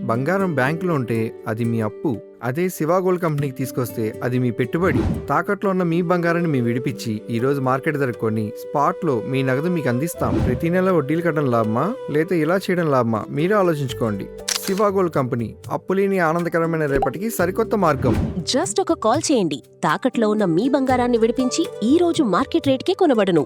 బంగారం బ్యాంకులో ఉంటే అది మీ అప్పు. అదే శివా గోల్డ్ కంపెనీకి తీసుకొస్తే అది మీ పెట్టుబడి. తాకట్లో ఉన్న మీ బంగారాన్ని మేము విడిపించి ఈ రోజు మార్కెట్ ధర కొని స్పాట్లో మీ నగదు మీకు అందిస్తాం. ప్రతి నెల వడ్డీలు కట్టడం లాభమా లేదా ఇలా చేయడం లాభమా మీరే ఆలోచించుకోండి. శివా గోల్డ్ కంపెనీ, అప్పులేని ఆనందకరమైన రేపటికి సరికొత్త మార్గం. జస్ట్ ఒక కాల్ చేయండి. తాకట్లో ఉన్న మీ బంగారాన్ని విడిపించి ఈ రోజు మార్కెట్ రేట్కే కొనబడును.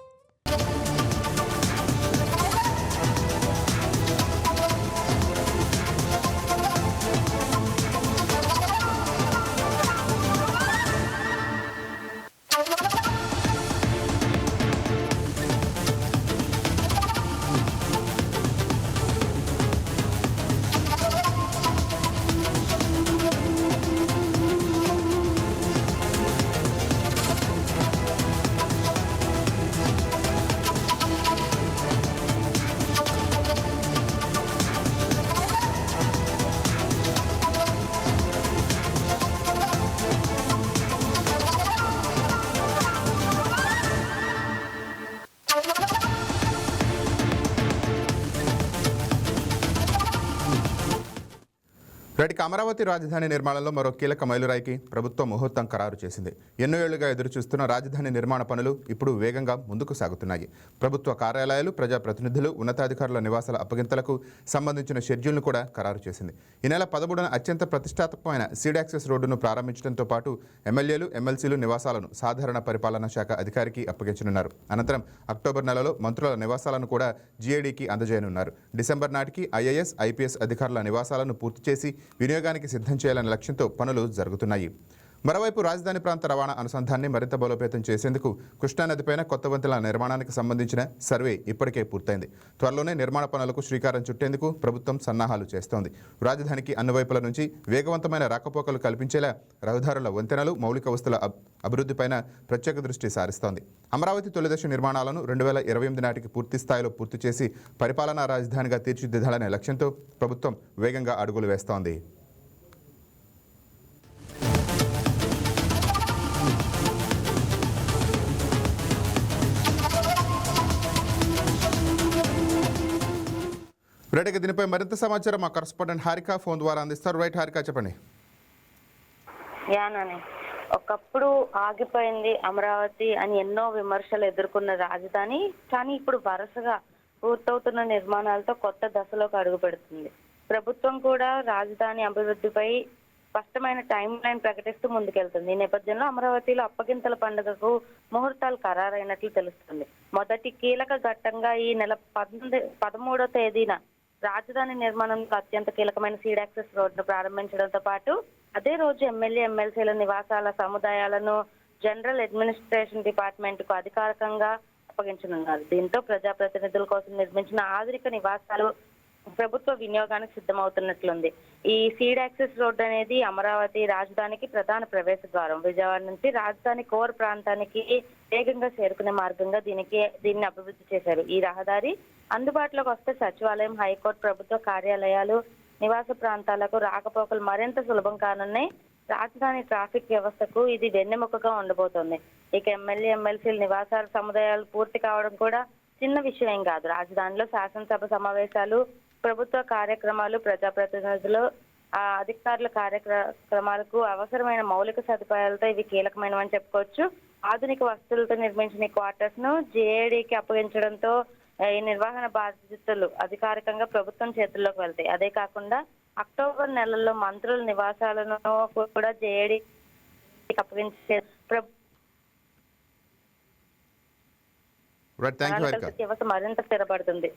నేటికి అమరావతి రాజధాని నిర్మాణంలో మరో కీలక మైలురాయికి ప్రభుత్వం ముహూర్తం ఖరారు చేసింది. ఎన్నో ఏళ్లుగా ఎదురుచూస్తున్న రాజధాని నిర్మాణ పనులు ఇప్పుడు వేగంగా ముందుకు సాగుతున్నాయి. ప్రభుత్వ కార్యాలయాలు, ప్రజాప్రతినిధులు, ఉన్నతాధికారుల నివాసాల అప్పగింతలకు సంబంధించిన షెడ్యూల్ను కూడా ఖరారు చేసింది. ఈ నెల 13న అత్యంత ప్రతిష్టాత్మకమైన సీడ్ యాక్సెస్ రోడ్డును ప్రారంభించడంతో పాటు ఎమ్మెల్యేలు, ఎమ్మెల్సీలు నివాసాలను సాధారణ పరిపాలనా శాఖ అధికారికి అప్పగించనున్నారు. అనంతరం అక్టోబర్ నెలలో మంత్రుల నివాసాలను కూడా జీఏడీకి అందజేయనున్నారు. డిసెంబర్ నాటికి ఐఏఎస్, ఐపీఎస్ అధికారుల నివాసాలను పూర్తి చేసి వినియోగానికి సిద్ధం చేయాలనే లక్ష్యంతో పనులు జరుగుతున్నాయి. మరోవైపు రాజధాని ప్రాంత రవాణా అనుసంధానాన్ని మరింత బలోపేతం చేసేందుకు కృష్ణానదిపైన కొత్త వంతెనల నిర్మాణానికి సంబంధించిన సర్వే ఇప్పటికే పూర్తయింది. త్వరలోనే నిర్మాణ పనులకు శ్రీకారం చుట్టేందుకు ప్రభుత్వం సన్నాహాలు చేస్తోంది. రాజధానికి అన్ని వైపుల నుంచి వేగవంతమైన రాకపోకలు కల్పించేలా రహదారుల వంతెనలు, మౌలిక వస్తువుల అభివృద్ధిపైన ప్రత్యేక దృష్టి సారిస్తోంది. అమరావతి తొలిదశ నిర్మాణాలను 2028 నాటికి పూర్తి స్థాయిలో పూర్తి చేసి పరిపాలనా రాజధానిగా తీర్చిదిద్దాలనే లక్ష్యంతో ప్రభుత్వం వేగంగా అడుగులు వేస్తోంది. రైట్, దీనిపై మరింత సమాచారం మా కరెస్పాండెంట్ హారిక ఫోన్ ద్వారా అందిస్తారు. రైట్ హారిక, చెప్పండి. యానని ఒకప్పుడు ఆగిపోయింది అమరావతి అని ఎన్నో విమర్శలు ఎదుర్కొన్న రాజధాని కానీ ఇప్పుడు వరుసగా పూర్తవుతున్న నిర్మాణాలతో కొత్త దశలోకి అడుగు పెడుతుంది. ప్రభుత్వం కూడా రాజధాని అభివృద్ధిపై స్పష్టమైన టైం లైన్ ప్రకటిస్తూ ముందుకెళ్తుంది. ఈ నేపథ్యంలో అమరావతిలో అప్పగింతల పండుగకు ముహూర్తాలు ఖరారైనట్లు తెలుస్తుంది. మొదటి కీలక ఘట్టంగా ఈ నెల 13వ తేదీన రాజధాని నిర్మాణంలో అత్యంత కీలకమైన సీడ్ యాక్సెస్ రోడ్డును ప్రారంభించడంతో పాటు అదే రోజు ఎమ్మెల్యే, ఎమ్మెల్సీల నివాసాల సముదాయాలను జనరల్ అడ్మినిస్ట్రేషన్ డిపార్ట్మెంట్ కు అధికారికంగా అప్పగించనున్నారు. దీంతో ప్రజాప్రతినిధుల కోసం నిర్మించిన ఆధునిక నివాసాలు ప్రభుత్వ వినియోగానికి సిద్ధమవుతున్నట్లుంది. ఈ సీడ్ యాక్సెస్ రోడ్డు అనేది అమరావతి రాజధానికి ప్రధాన ప్రవేశ ద్వారం. విజయవాడ నుంచి రాజధాని కోర్ ప్రాంతానికి వేగంగా చేరుకునే మార్గంగా దీన్ని అభివృద్ధి చేశారు. ఈ రహదారి అందుబాటులోకి వస్తే సచివాలయం, హైకోర్టు, ప్రభుత్వ కార్యాలయాలు, నివాస ప్రాంతాలకు రాకపోకలు మరింత సులభం కానున్నాయి. రాజధాని ట్రాఫిక్ వ్యవస్థకు ఇది వెన్నెముకగా ఉండబోతోంది. ఇక ఎమ్మెల్యే, ఎమ్మెల్సీల నివాసాల సముదాయాలు పూర్తి కావడం కూడా చిన్న విషయం ఏం కాదు. రాజధానిలో శాసనసభ సమావేశాలు, ప్రభుత్వ కార్యక్రమాలు, ప్రజాప్రతినిధులు, అధికారుల కార్యక్రమాలకు అవసరమైన మౌలిక సదుపాయాలతో ఇవి కీలకమైనవని చెప్పుకోవచ్చు. ఆధునిక వస్తువులతో నిర్మించిన ఈ క్వార్టర్స్ ను జేఏడీకి అప్పగించడంతో ఈ నిర్వహణ బాధ్యతలు అధికారికంగా ప్రభుత్వం చేతుల్లోకి వెళ్తాయి. అదే కాకుండా అక్టోబర్ నెలలో మంత్రుల నివాసాలను కూడా జేఏడీకి అప్పగించే వ్యవస్థ మరింత స్థిరపడుతుంది.